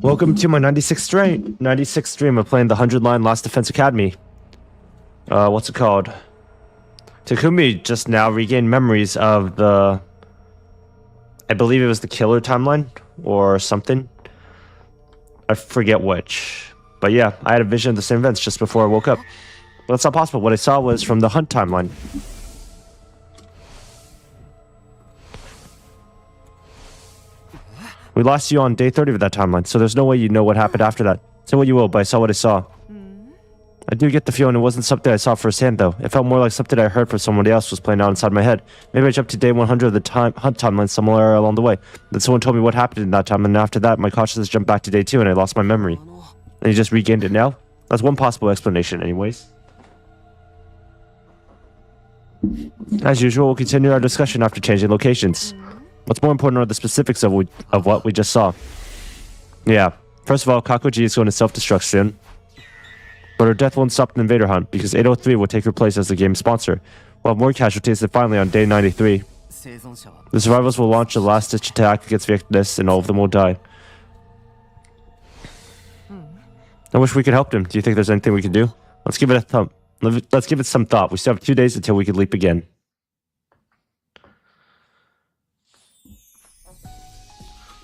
Welcome to my 96th stream of playing the 100-line Last Defense Academy. What's it called? Takumi just now regained memories of the... I believe it was the killer timeline, or something. I forget which. But yeah, I had a vision of the same events just before I woke up. But that's not possible. What I saw was from the Hunt timeline. We lost you on day 30 of that timeline, so there's no way you know what happened after that. Say what you will, but I saw what I saw. I do get the feeling it wasn't something I saw firsthand, though. It felt more like something I heard from somebody else was playing out inside my head. Maybe I jumped to day 100 of the Hunt timeline somewhere along the way. Then someone told me what happened in that time, and after that, my consciousness jumped back to day 2, and I lost my memory. And you just regained it now? That's one possible explanation, anyways. As usual, we'll continue our discussion after changing locations. What's more important are the specifics of what we just saw. Yeah. First of all, Kakuji is going to self-destruct soon. But her death won't stop the invader hunt, because 803 will take her place as the game's sponsor. We'll have more casualties than finally on day 93. The survivors will launch a last-ditch attack against Victus, and all of them will die. I wish we could help them. Do you think there's anything we can do? Let's give it a thump. Let's give it some thought. We still have 2 days until we can leap again.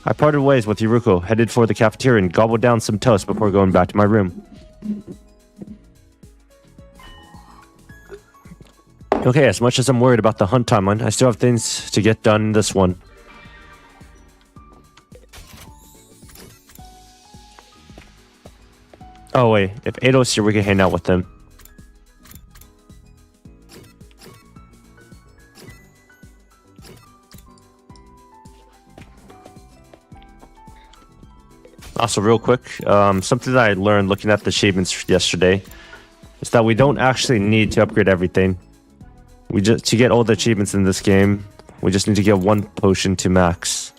I parted ways with Yuruko, headed for the cafeteria and gobbled down some toast before going back to my room. Okay, as much as I'm worried about the Hunt timeline, I still have things to get done in this one. Oh wait, if Eido's here, we can hang out with them. Also, real quick, something that I learned looking at the achievements yesterday is that we don't actually need to upgrade everything. To get all the achievements in this game, we just need to get 1 potion to max.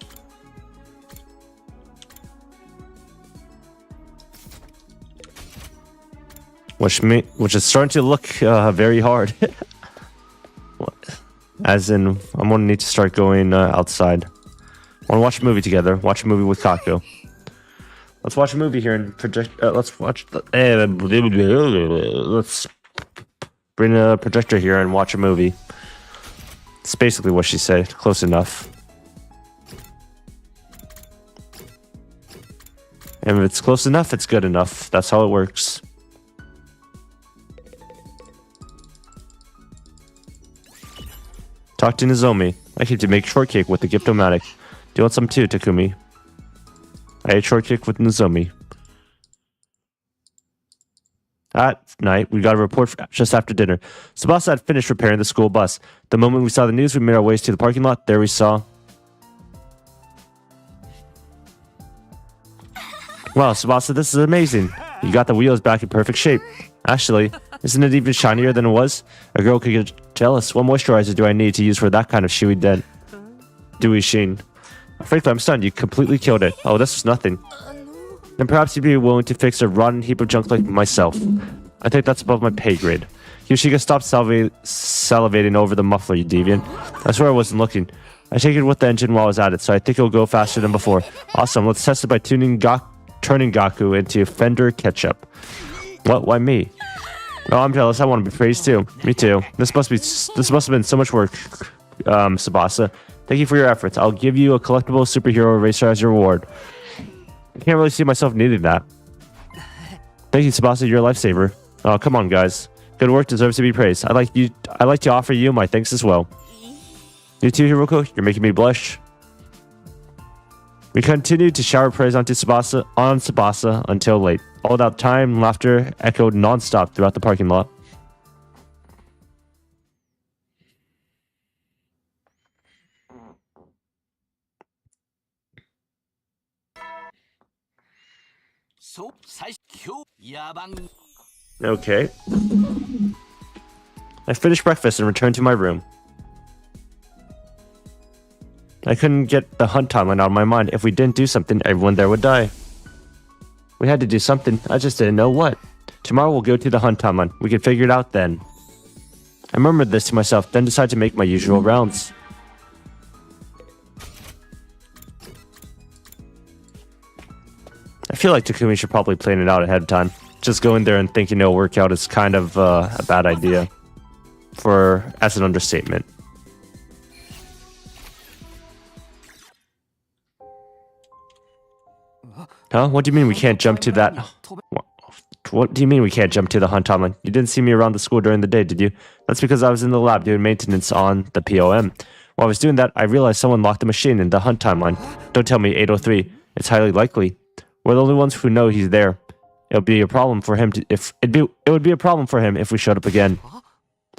Which is starting to look very hard. As in, I'm gonna need to start going outside. I wanna watch a movie together. Watch a movie with Kako. Let's watch a movie here and project. Let's bring a projector here and watch a movie. It's basically what she said. Close enough. And if it's close enough, it's good enough. That's how it works. Talk to Nozomi. I came to make shortcake with the Gift-O-Matic. Do you want some too, Takumi? I ate shortcake with Nozomi. At night, we got a report just after dinner. Tsubasa had finished repairing the school bus. The moment we saw the news, we made our ways to the parking lot. There we saw... Wow, Tsubasa, this is amazing. You got the wheels back in perfect shape. Actually, isn't it even shinier than it was? A girl could get jealous. What moisturizer do I need to use for that kind of dewy sheen? Frankly, I'm stunned. You completely killed it. Oh, this was nothing. Then perhaps you'd be willing to fix a rotten heap of junk like myself. I think that's above my pay grade. Yoshika, stop salivating over the muffler, you deviant. I swear I wasn't looking. I take it with the engine while I was at it, so I think it'll go faster than before. Awesome, let's test it by turning Gaku into Fender Ketchup. What? Why me? Oh, I'm jealous. I want to be praised too. Me too. This must have been so much work, Tsubasa. Thank you for your efforts. I'll give you a collectible superhero eraser as your reward. I can't really see myself needing that. Thank you, Tsubasa. You're a lifesaver. Oh, come on, guys. Good work deserves to be praised. I'd like to offer you my thanks as well. You too, Hiroko. You're making me blush. We continued to shower praise on Tsubasa until late. All that time, laughter echoed non-stop throughout the parking lot. Okay. I finished breakfast and returned to my room. I couldn't get the Hunt timeline out of my mind. If we didn't do something, everyone there would die. We had to do something. I just didn't know what. Tomorrow we'll go to the Hunt timeline. We can figure it out then. I murmured this to myself, then decided to make my usual rounds. I feel like Takumi should probably plan it out ahead of time. Just going there and thinking it'll work out is kind of a bad idea. As an understatement. Huh? What do you mean we can't jump to that? What do you mean we can't jump to the hunt timeline? You didn't see me around the school during the day, did you? That's because I was in the lab doing maintenance on the POM. While I was doing that, I realized someone locked the machine in the hunt timeline. Don't tell me 803. It's highly likely. We're the only ones who know he's there. It would be a problem for him if we showed up again.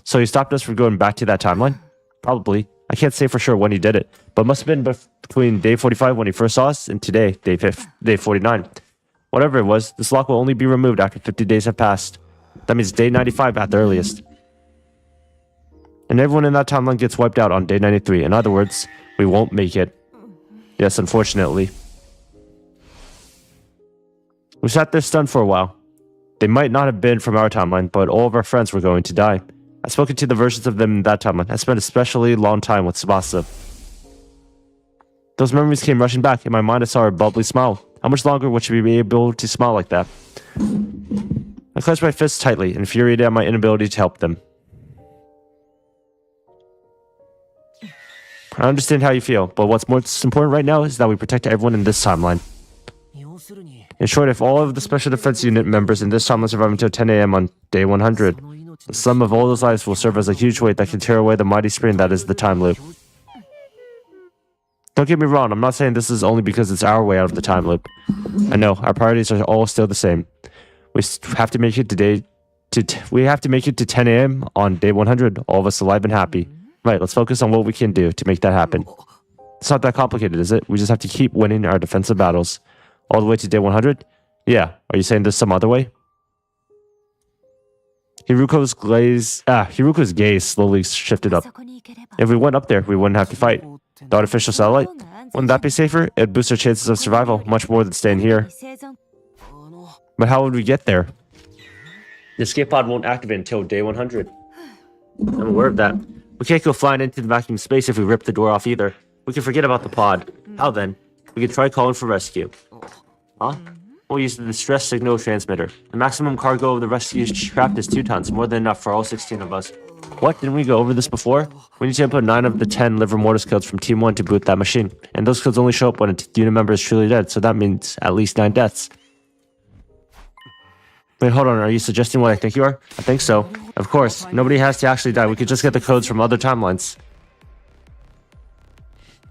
So he stopped us from going back to that timeline? Probably. I can't say for sure when he did it, but it must have been between day 45 when he first saw us and today, day 49. Whatever it was, this lock will only be removed after 50 days have passed. That means day 95 at the earliest. And everyone in that timeline gets wiped out on day 93. In other words, we won't make it. Yes, unfortunately. We sat there stunned for a while. They might not have been from our timeline, but all of our friends were going to die. I've spoken to the versions of them in that timeline. I spent a especially long time with Tsubasa. Those memories came rushing back. In my mind, I saw her bubbly smile. How much longer would she be able to smile like that? I clenched my fists tightly, infuriated at my inability to help them. I understand how you feel, but what's most important right now is that we protect everyone in this timeline. In short, if all of the Special Defense Unit members in this timeline survive until 10 a.m. on day 100, the sum of all those lives will serve as a huge weight that can tear away the mighty spring that is the time loop. Don't get me wrong, I'm not saying this is only because it's our way out of the time loop. I know, our priorities are all still the same. We have to make it to 10 a.m. on day 100, all of us alive and happy. Right, let's focus on what we can do to make that happen. It's not that complicated, is it? We just have to keep winning our defensive battles. All the way to day 100? Yeah, are you saying there's some other way? Hiruko's gaze slowly shifted up. If we went up there, we wouldn't have to fight. The artificial satellite? Wouldn't that be safer? It'd boost our chances of survival much more than staying here. But how would we get there? The escape pod won't activate until day 100. I'm aware of that. We can't go flying into the vacuum space if we rip the door off either. We can forget about the pod. How then? We can try calling for rescue. Huh? We'll use the distress signal transmitter. The maximum cargo of the rescue craft is 2 tons, more than enough for all 16 of us. What? Didn't we go over this before? We need to input 9 of the 10 liver mortis codes from Team 1 to boot that machine. And those codes only show up when a unit member is truly dead, so that means at least 9 deaths. Wait, hold on, are you suggesting what I think you are? I think so. Of course, nobody has to actually die, we could just get the codes from other timelines.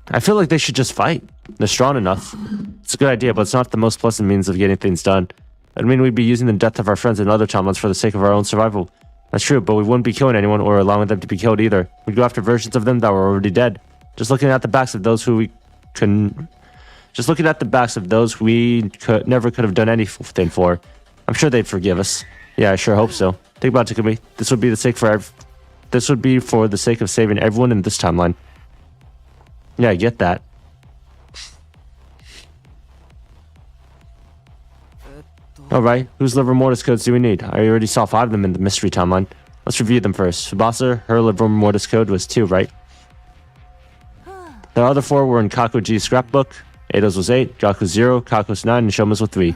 I feel like they should just fight. They're strong enough. It's a good idea, but it's not the most pleasant means of getting things done. I mean, we'd be using the death of our friends in other timelines for the sake of our own survival. That's true, but we wouldn't be killing anyone or allowing them to be killed either. We'd go after versions of them that were already dead. Just looking at the backs of those we never could have done anything for. I'm sure they'd forgive us. Yeah, I sure hope so. Think about it, Takumi. This would be for the sake of saving everyone in this timeline. Yeah, I get that. Alright, whose liver mortis codes do we need? I already saw 5 of them in the mystery timeline. Let's review them first. Tsubasa, her liver mortis code was 2, right? The other 4 were in Kako G's scrapbook. Eido's was 8, Gaku's 0, Kako's 9, and Shoma's was 3.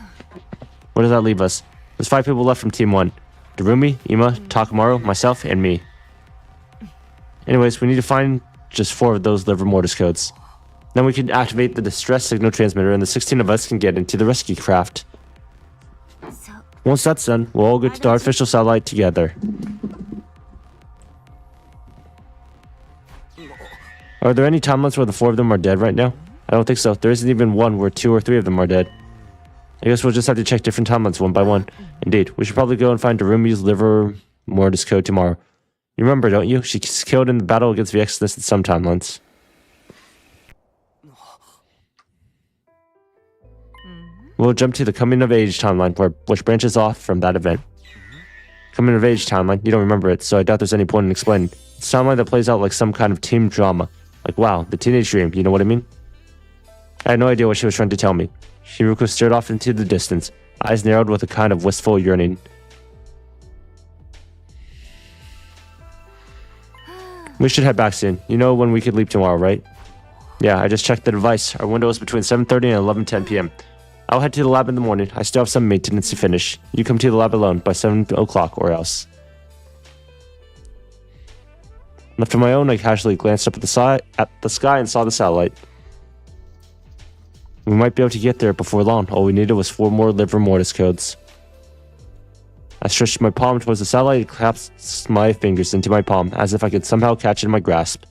Where does that leave us? There's 5 people left from Team 1. Darumi, Ima, Takamaru, myself, and me. Anyways, we need to find just 4 of those liver mortis codes. Then we can activate the distress signal transmitter and the 16 of us can get into the rescue craft. Once that's done, we'll all go to the artificial satellite together. Are there any timelines where the 4 of them are dead right now? I don't think so. There isn't even one where 2 or 3 of them are dead. I guess we'll just have to check different timelines one by one. Indeed, we should probably go and find Darumi's liver mortis code tomorrow. You remember, don't you? She's killed in the battle against the Exodus in some timelines. We'll jump to the Coming of Age timeline, which branches off from that event. Coming of Age timeline, you don't remember it, so I doubt there's any point in explaining. It's a timeline that plays out like some kind of team drama. Like, wow, the teenage dream, you know what I mean? I had no idea what she was trying to tell me. Hiruko stared off into the distance, eyes narrowed with a kind of wistful yearning. We should head back soon. You know when we could leave tomorrow, right? Yeah, I just checked the device. Our window is between 7:30 and 11:10 p.m. I'll head to the lab in the morning. I still have some maintenance to finish. You come to the lab alone by 7 o'clock or else. Left on my own, I casually glanced up at the sky and saw the satellite. We might be able to get there before long. All we needed was 4 more liver mortis codes. I stretched my palm towards the satellite and clasped my fingers into my palm, as if I could somehow catch it in my grasp.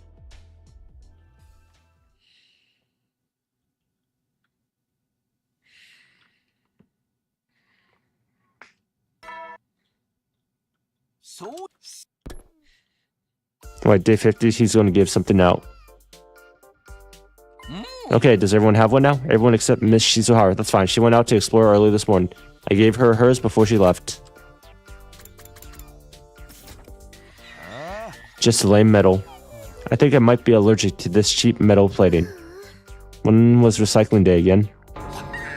Alright, day 50, he's going to give something out. Okay, does everyone have one now? Everyone except Miss Shizuhara. That's fine. She went out to explore early this morning. I gave her hers before she left. Just lame metal. I think I might be allergic to this cheap metal plating. When was recycling day again?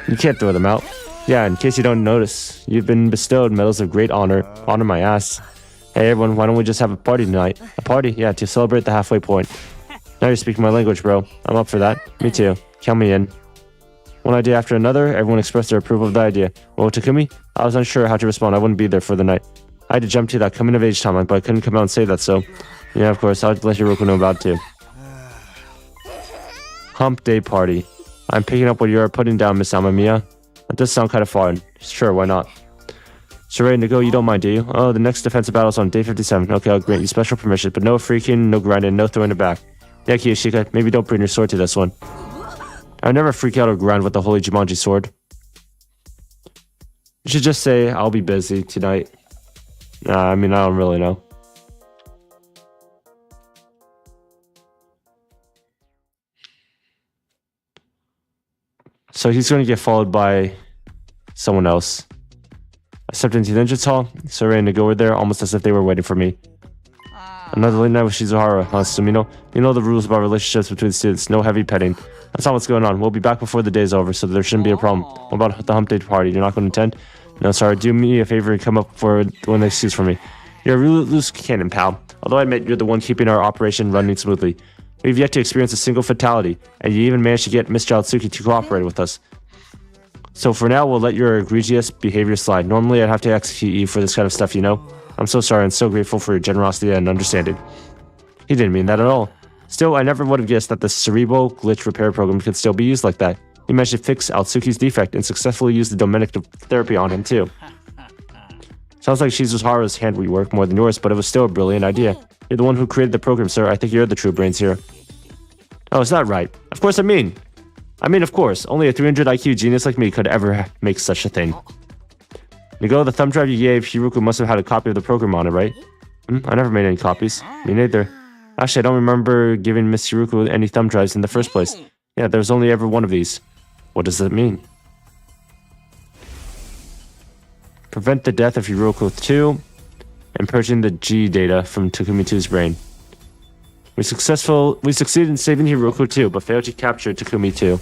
You can't throw them out. Yeah, in case you don't notice, you've been bestowed medals of great honor. Honor my ass. Hey everyone, why don't we just have a party tonight? A party? Yeah, to celebrate the halfway point. Now you're speaking my language, bro. I'm up for that. Me too. Count me in. One idea after another, everyone expressed their approval of the idea. Well, Takumi, I was unsure how to respond. I wouldn't be there for the night. I had to jump to that coming of age timeline, but I couldn't come out and say that, so... Yeah, of course, I'll let Hiroko know about it too. Hump Day Party. I'm picking up what you're putting down, Miss Amamiya. That does sound kind of fun. Sure, why not? So ready to go, you don't mind, do you? Oh, the next defensive battle's on day 57. Okay, I'll grant you special permission, but no freaking, no grinding, no throwing it back. Yeah, Kiyoshika, maybe don't bring your sword to this one. I would never freak out or grind with the holy Jumanji sword. You should just say, I'll be busy tonight. I mean, I don't really know. So he's going to get followed by someone else. I stepped into the entrance hall, so ready to go over there, almost as if they were waiting for me. Another late night with Shizuhara, huh, Sumino? You know the rules about relationships between students, no heavy petting. That's not what's going on. We'll be back before the day's over, so there shouldn't be a problem. What about the hump day party? You're not going to attend? No, sorry, do me a favor and come up for one excuse for me. You're a really loose cannon, pal. Although I admit you're the one keeping our operation running smoothly. We've yet to experience a single fatality, and you even managed to get Miss Child-Tsuki to cooperate with us. So for now, we'll let your egregious behavior slide. Normally, I'd have to execute you for this kind of stuff, you know? I'm so sorry and so grateful for your generosity and understanding. He didn't mean that at all. Still, I never would have guessed that the cerebral glitch repair program could still be used like that. He managed to fix Altsuki's defect and successfully used the dominic therapy on him, too. Sounds like Shizuhara's hand work more than yours, but it was still a brilliant idea. You're the one who created the program, sir. I think you're the true brains here. Oh, is that right? Of course I mean, of course. Only a 300 IQ genius like me could ever make such a thing. Nigo, the thumb drive you gave Hiruko must have had a copy of the program on it, right? I never made any copies. Me neither. Actually, I don't remember giving Miss Hiruko any thumb drives in the first place. Yeah, there was only ever one of these. What does that mean? Prevent the death of Hiroko 2 and purging the G data from Takumi 2's brain. We succeeded in saving Hiroko 2, but failed to capture Takumi 2.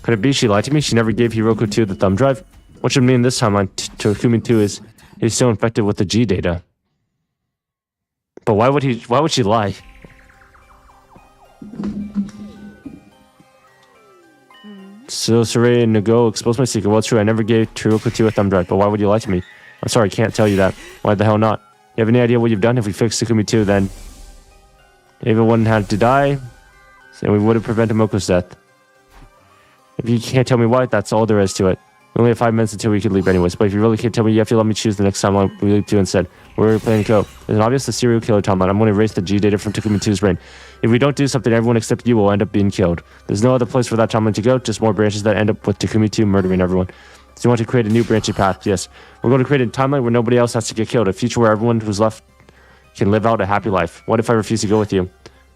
Could it be she lied to me? She never gave Hiroko 2 the thumb drive? What should mean this timeline Takumi 2 is he's still infected with the G data. But why would she lie? So Saray and Nago exposed my secret. Well, it's true, I never gave Hiroko 2 a thumb drive, but why would you lie to me? I'm sorry, I can't tell you that. Why the hell not? You have any idea what you've done? If we fixed Takumi 2, then Ava wouldn't have to die, and we would have prevented Moko's death. If you can't tell me why, that's all there is to it. We only have 5 minutes until we can leave anyways, but if you really can't tell me, you have to let me choose the next timeline we leave to instead. Where are we planning to go? There's an obvious serial killer timeline. I'm going to erase the G data from Takumi 2's brain. If we don't do something, everyone except you will end up being killed. There's no other place for that timeline to go, just more branches that end up with Takumi 2 murdering everyone. So you want to create a new branching path? Yes. We're going to create a timeline where nobody else has to get killed, a future where everyone who's left can live out a happy life. What if I refuse to go with you?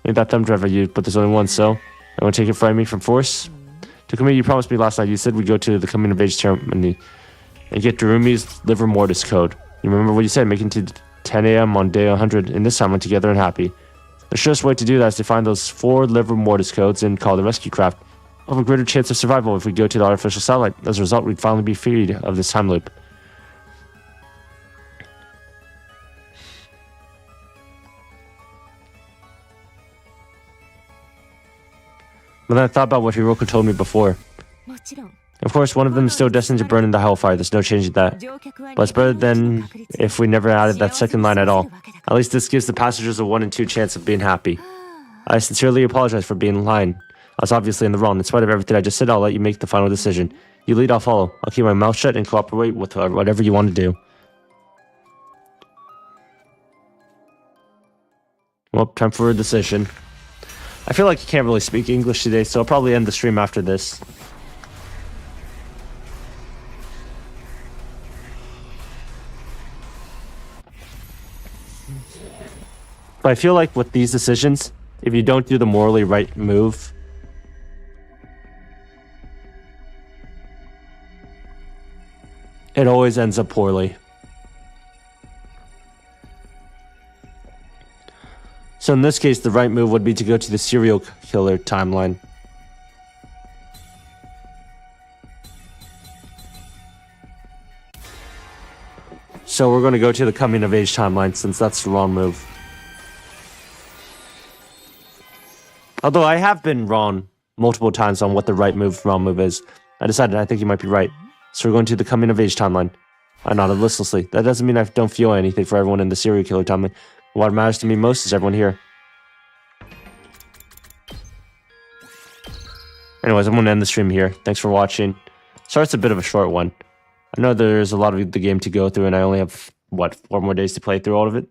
Maybe that thumb drive I used, but there's only one, so I want to take it from me from force. Takumi, you promised me last night. You said we'd go to the coming of age ceremony and get Darumi's liver mortis code. You remember what you said, making to 10 a.m. on day 100 in this timeline together and happy. The surest way to do that is to find those 4 liver mortis codes and call the rescue craft. We'll have a greater chance of survival if we go to the artificial satellite. As a result, we'd finally be freed of this time loop. But then I thought about what Hiroko told me before. Of course, one of them is still destined to burn in the hellfire. There's no changing that. But it's better than if we never added that second line at all. At least this gives the passengers a 1 in 2 chance of being happy. I sincerely apologize for being lying. I was obviously in the wrong. In spite of everything I just said, I'll let you make the final decision. You lead, I'll follow. I'll keep my mouth shut and cooperate with whatever you want to do. Well, time for a decision. I feel like you can't really speak English today, so I'll probably end the stream after this. But I feel like with these decisions, if you don't do the morally right move, it always ends up poorly. So in this case, the right move would be to go to the serial killer timeline. So we're going to go to the coming of age timeline since that's the wrong move. Although I have been wrong multiple times on what the right move, wrong move is. I decided I think you might be right. So we're going to the coming of age timeline. I nodded listlessly. That doesn't mean I don't feel anything for everyone in the serial killer timeline. What matters to me most is everyone here. Anyways, I'm going to end the stream here. Thanks for watching. Sorry it's a bit of a short one. I know there's a lot of the game to go through and I only have, 4 more days to play through all of it?